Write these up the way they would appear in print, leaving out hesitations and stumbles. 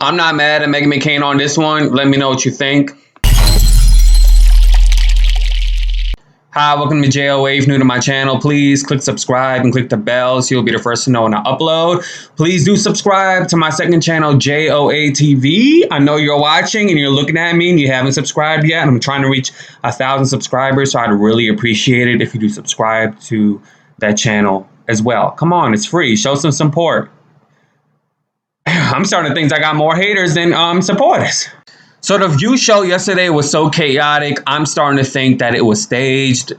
I'm not mad at Meghan McCain on this one. Let me know what you think. Hi, welcome to JOA. If you're new to my channel, please click subscribe and click the bell so you'll be the first to know when I upload. Please do subscribe to my second channel, JOA TV. I know you're watching and you're looking at me and you haven't subscribed yet. I'm trying to reach 1,000 subscribers, so I'd really appreciate it if you do subscribe to that channel as well. Come on, it's free. Show some support. I'm starting to think I got more haters than supporters. So the View show yesterday was so chaotic. I'm starting to think that it was staged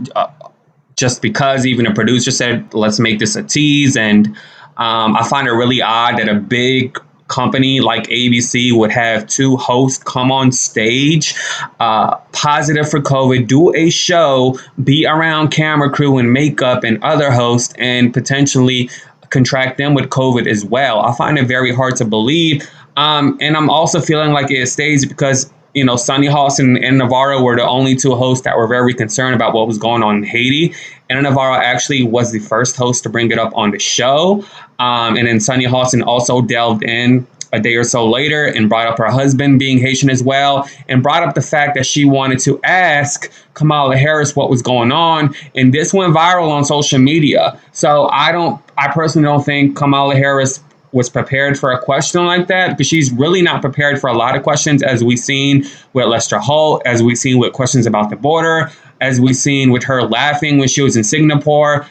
just because even the producer said, let's make this a tease. And I find it really odd that a big company like ABC would have two hosts come on stage, positive for COVID, do a show, be around camera crew and makeup and other hosts, and potentially contract them with COVID as well. I find it very hard to believe. And I'm also feeling like it is staged because, you know, Sunny Hostin and Navarro were the only two hosts that were very concerned about what was going on in Haiti. And Navarro actually was the first host to bring it up on the show. And then Sunny Hostin also delved in a day or so later and brought up her husband being Haitian as well, and brought up the fact that she wanted to ask Kamala Harris what was going on. And this went viral on social media. So I personally don't think Kamala Harris was prepared for a question like that, because she's really not prepared for a lot of questions, as we've seen with Lester Holt, as we've seen with questions about the border, as we've seen with her laughing when she was in Singapore,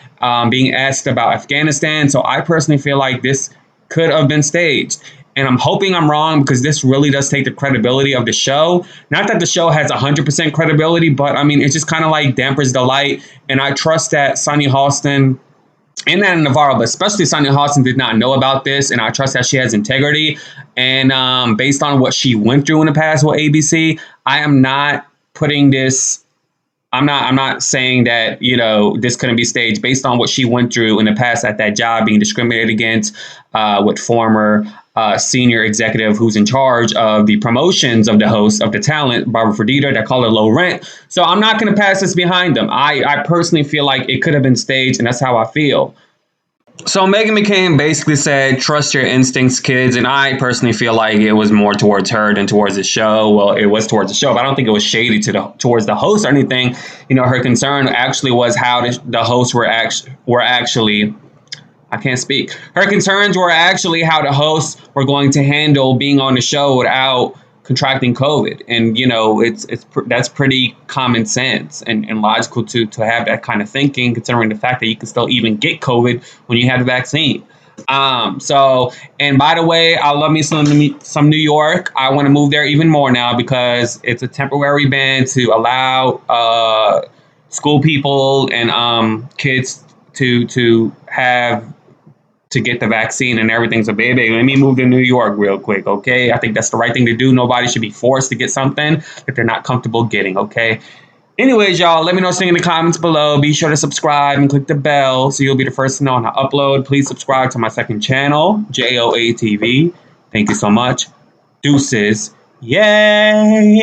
being asked about Afghanistan. So I personally feel like this could have been staged. And I'm hoping I'm wrong, because this really does take the credibility of the show. Not that the show has 100% credibility, but I mean, it just kind of like dampers the light. And I trust that Sunny Hostin and Anna Navarro, but especially Sunny Hostin, did not know about this, and I trust that she has integrity. And based on what she went through in the past with ABC, I am not putting this. I'm not saying that, you know, this couldn't be staged based on what she went through in the past at that job, being discriminated against with former senior executive who's in charge of the promotions of the host of the talent, Barbara Fredita, that call it low rent. So I'm not going to pass this behind them. I personally feel like it could have been staged, and that's how I feel. So Meghan McCain basically said, trust your instincts, kids. And I personally feel like it was more towards her than towards the show. Well, it was towards the show, but I don't think it was shady towards the host or anything. You know, her concern actually was how the hosts were actually, I can't speak. Her concerns were actually how the hosts were going to handle being on the show without contracting COVID. And, you know, that's pretty common sense and logical to have that kind of thinking, considering the fact that you can still even get COVID when you have the vaccine. So, and by the way, I love me some New York. I want to move there even more now, because it's a temporary ban to allow school people and kids to get the vaccine and everything. So baby, let me move to New York real quick, okay? I think that's the right thing to do. Nobody should be forced to get something that they're not comfortable getting, okay? Anyways, y'all, let me know something in the comments below. Be sure to subscribe and click the bell so you'll be the first to know when I upload. Please subscribe to my second channel, JOA TV. Thank you so much. Deuces. Yay!